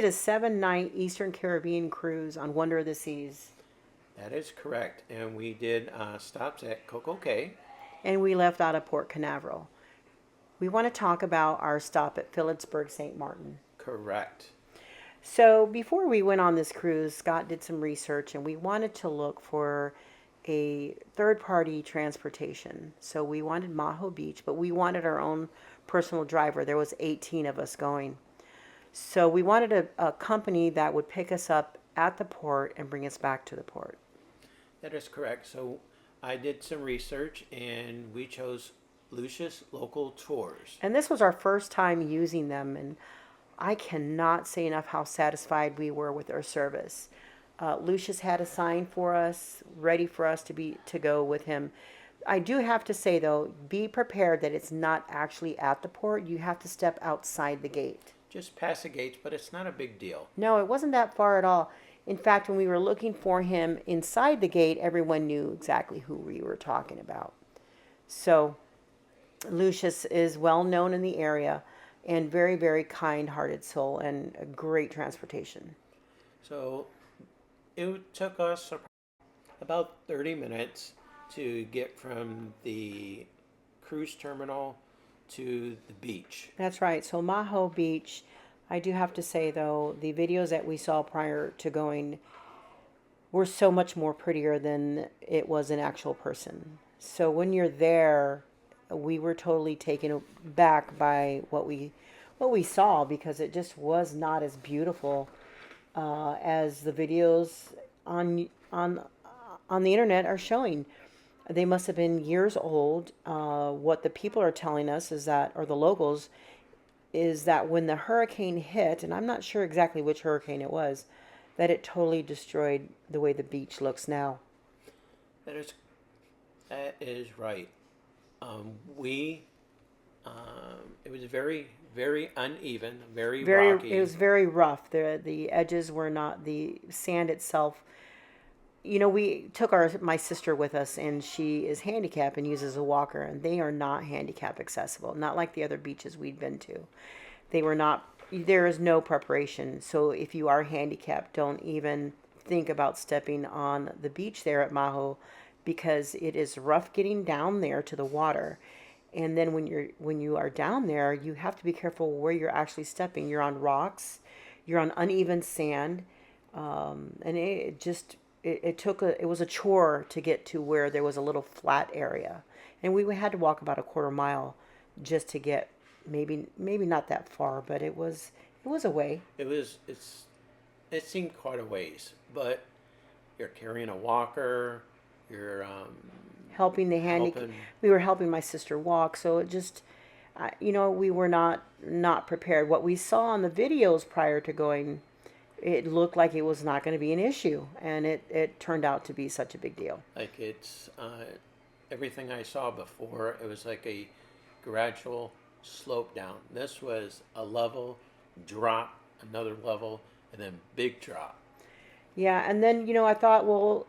a 7-night Eastern Caribbean cruise on Wonder of the Seas. That is correct. And we did stops at Coco Cay. And we left out of Port Canaveral. We want to talk about our stop at Phillipsburg, St. Martin. Correct. So before we went on this cruise, Scott did some research and we wanted to look for a third-party transportation. So we wanted Maho Beach, but we wanted our own personal driver. There was 18 of us going. So we wanted a company that would pick us up at the port and bring us back to the port. That is correct. So I did some research and we chose Lucius Local Tours. And this was our first time using them, and I cannot say enough how satisfied we were with their service. Lucius had a sign for us, ready for us to go with him. I do have to say though, be prepared that it's not actually at the port. You have to step outside the gate. Just past the gates, but it's not a big deal. No, it wasn't that far at all. In fact, when we were looking for him inside the gate, everyone knew exactly who we were talking about. So Lucius is well known in the area and very, very kind-hearted soul and a great transportation. So it took us about 30 minutes to get from the cruise terminal to the beach. That's right. So Maho Beach, I do have to say though, the videos that we saw prior to going were so much more prettier than it was in actual person. So when you're there, we were totally taken back by what we saw, because it just was not as beautiful as the videos on the internet are showing. They must have been years old. What the people are telling us is that, or the locals, is that when the hurricane hit, and I'm not sure exactly which hurricane it was, that it totally destroyed the way the beach looks now. That is right. It was very, very uneven, very rocky. It was very rough. The edges were not, the sand itself. You know, we took my sister with us, and she is handicapped and uses a walker, and they are not handicap accessible, not like the other beaches we'd been to. They were not, there is no preparation. So if you are handicapped, don't even think about stepping on the beach there at Maho, because it is rough getting down there to the water. And then when you are down there, you have to be careful where you're actually stepping. You're on rocks, you're on uneven sand, and it was a chore to get to where there was a little flat area, and we had to walk about a quarter mile just to get maybe not that far, but it was a way. It seemed quite a ways, but you're carrying a walker, you're helping the handicap. We were helping my sister walk, so it just, we were not prepared. What we saw on the videos prior to going, it looked like it was not going to be an issue, and it turned out to be such a big deal. Like it's everything I saw before. It was like a gradual slope down. This was a level drop, another level, and then big drop. Yeah, and then I thought, well,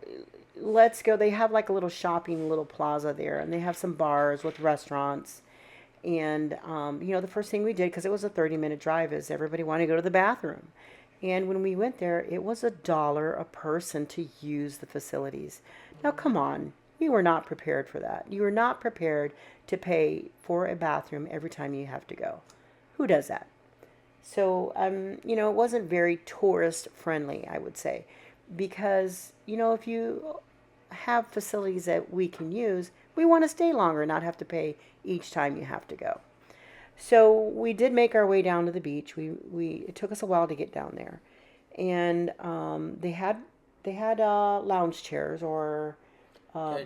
let's go. They have like a little shopping little plaza there, and they have some bars with restaurants. And the first thing we did, because it was a 30-minute drive, is everybody wanted to go to the bathroom. And when we went there, it was $1 a person to use the facilities. Now, come on. You were not prepared for that. You were not prepared to pay for a bathroom every time you have to go. Who does that? So, it wasn't very tourist friendly, I would say. Because, if you have facilities that we can use, we want to stay longer and not have to pay each time you have to go. So we did make our way down to the beach. It took us a while to get down there, and they had lounge chairs or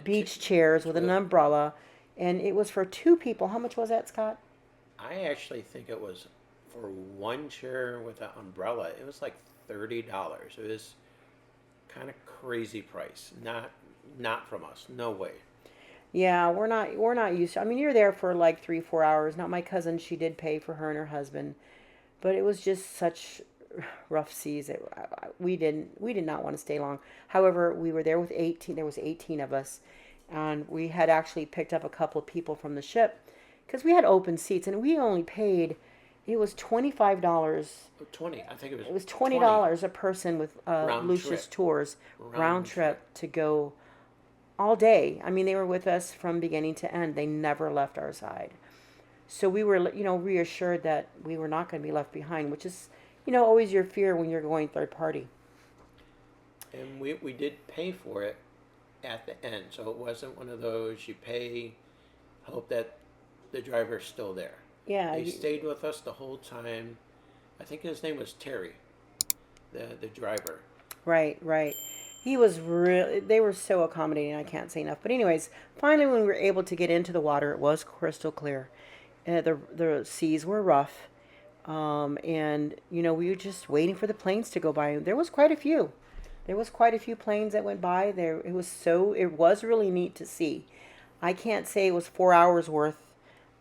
beach chairs with an umbrella, and it was for 2 people. How much was that, Scott? I actually think it was for 1 chair with an umbrella. It was like $30. It was kind of crazy price. Not from us. No way. Yeah, we're not used to. I mean, you're there for like 3-4 hours. Now, my cousin, she did pay for her and her husband, but it was just such rough seas. We did not want to stay long. However, we were there with 18. There was 18 of us, and we had actually picked up a couple of people from the ship because we had open seats, and we only paid. It was $25. 20. I think it was It was 20 $20 a person with round Lucius trip. Tours round Round trip. trip to go all day. I mean, they were with us from beginning to end. They never left our side. So we were, reassured that we were not going to be left behind, which is, always your fear when you're going third party. And we did pay for it at the end. So it wasn't one of those you pay, hope that the driver's still there. Yeah, They stayed with us the whole time. I think his name was Terry, the driver. right, right. He was really, they were so accommodating, I can't say enough. But, anyways, finally, when we were able to get into the water, it was crystal clear. The seas were rough. And, we were just waiting for the planes to go by. There was quite a few. There was quite a few planes that went by. It was really neat to see. I can't say it was 4 hours worth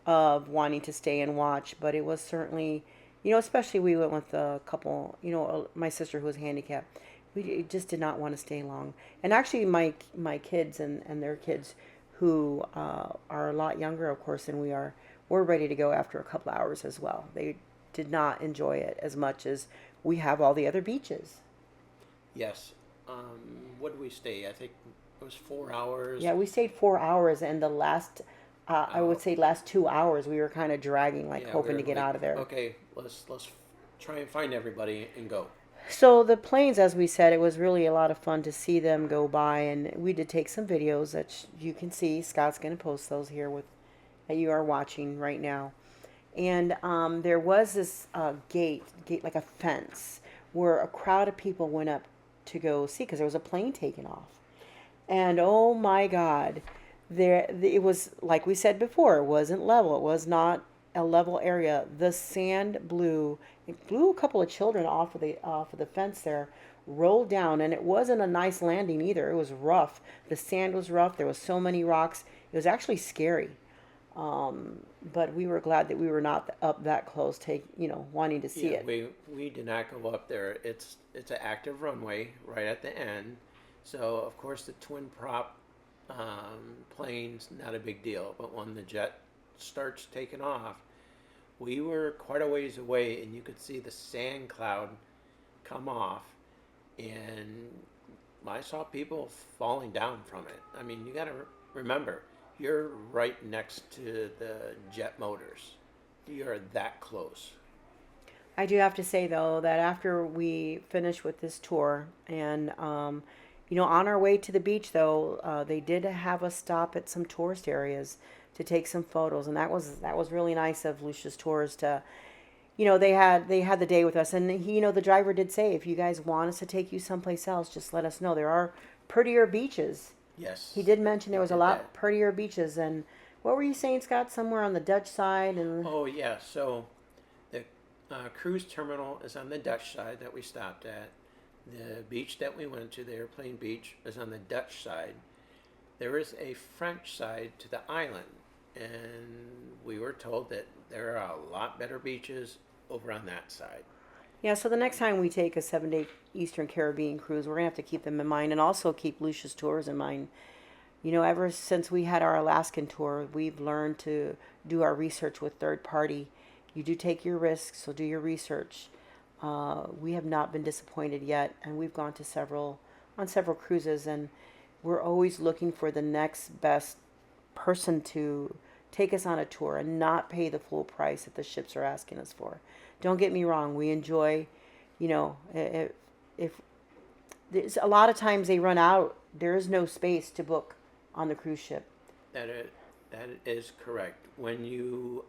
of wanting to stay and watch, but it was certainly, especially we went with a couple, my sister who was handicapped. We just did not want to stay long. And actually, my kids and their kids, who are a lot younger, of course, than we are, were ready to go after a couple hours as well. They did not enjoy it as much as we have all the other beaches. Yes. What did we stay? I think it was 4 hours. Yeah, we stayed 4 hours, and the last, I would Uh, say, last 2 hours, we were kind of dragging, like yeah, we hoping were to get like, out of there. okay, let's try and find everybody and go. So the planes, as we said, it was really a lot of fun to see them go by, and we did take some videos that you can see. Scott's going to post those here with that you are watching right now. And there was this gate like a fence, where a crowd of people went up to go see because there was a plane taking off. And oh my God, it was like we said before, it wasn't level. It was not a level area. The sand blew. It blew a couple of children off of the fence there, rolled down, and it wasn't a nice landing either. It was rough. The sand was rough. There was so many rocks. It was actually scary. But we were glad that we were not up that close, wanting to see Yeah, it. we did not go up there. It's an active runway right at the end. So of course the twin prop plane's not a big deal, but when the jet starts taking off, we were quite a ways away, and you could see the sand cloud come off, and I saw people falling down from it. I mean, you got to remember, you're right next to the jet motors. You're that close. I do have to say though that after we finished with this tour, and on our way to the beach though, they did have us stop at some tourist areas to take some photos, and that was really nice of Lucius Tours to, they had the day with us, and the driver did say, if you guys want us to take you someplace else, just let us know. There are prettier beaches. Yes, He did mention there he was a did that. lot prettier beaches, and what were you saying, Scott? Somewhere on the Dutch side, and Oh yeah, so the cruise terminal is on the Dutch side that we stopped at. The beach that we went to, the airplane beach, is on the Dutch side. There is a French side to the island, and we were told that there are a lot better beaches over on that side. yeah. So the next time we take a 7-day Eastern Caribbean cruise, we're gonna have to keep them in mind, and also keep Lucius Tours in mind. Ever since we had our Alaskan tour, we've learned to do our research with third party. You do take your risks, so do your research. We have not been disappointed yet, and we've gone to several cruises, and we're always looking for the next best person to take us on a tour and not pay the full price that the ships are asking us for. Don't get me wrong, we enjoy, if there's a lot of times they run out, there is no space to book on the cruise ship. That is correct. When you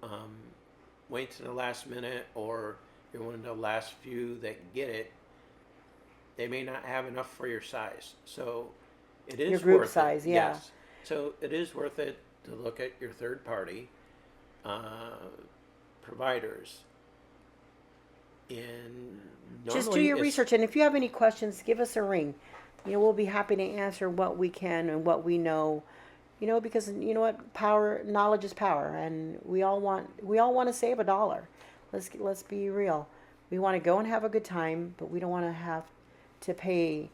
wait to the last minute, or you're one of the last few that get it, they may not have enough for your size. So it is Your group worth size, it. yeah. Yes. So it is worth it to look at your third party providers. And Just do normally your it's research, and if you have any questions, give us a ring. We'll be happy to answer what we can and what we know. Because you know what, knowledge is power, and we all want to save a dollar. Let's be real. We want to go and have a good time, but we don't want to have to pay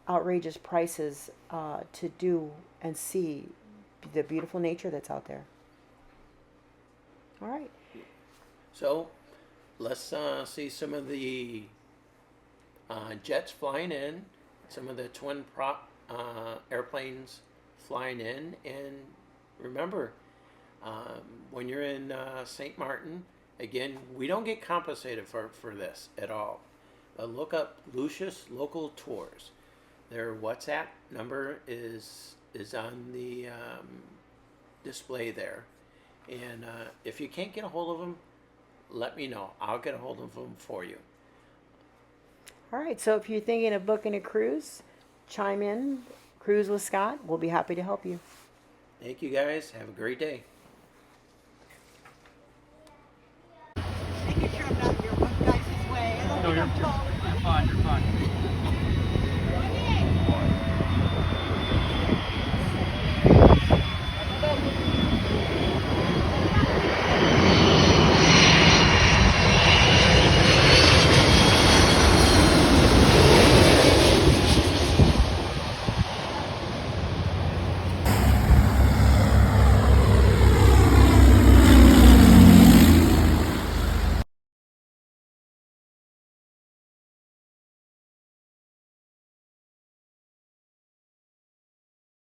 outrageous prices to do and see the beautiful nature that's out there. All right. so let's see some of the jets flying in, some of the twin prop airplanes flying in, and remember, when you're in St. Martin, again, we don't get compensated for this at all. Look up Lucius Local Tours. Their WhatsApp number is on the display there, and if you can't get a hold of them, let me know. I'll get a hold of them for you. All right, so if you're thinking of booking a cruise, chime in, Cruise with Scott. We'll be happy to help you. Thank you guys. Have a great day. Making sure I'm not in your guys' way. No, you're fine. You're fine.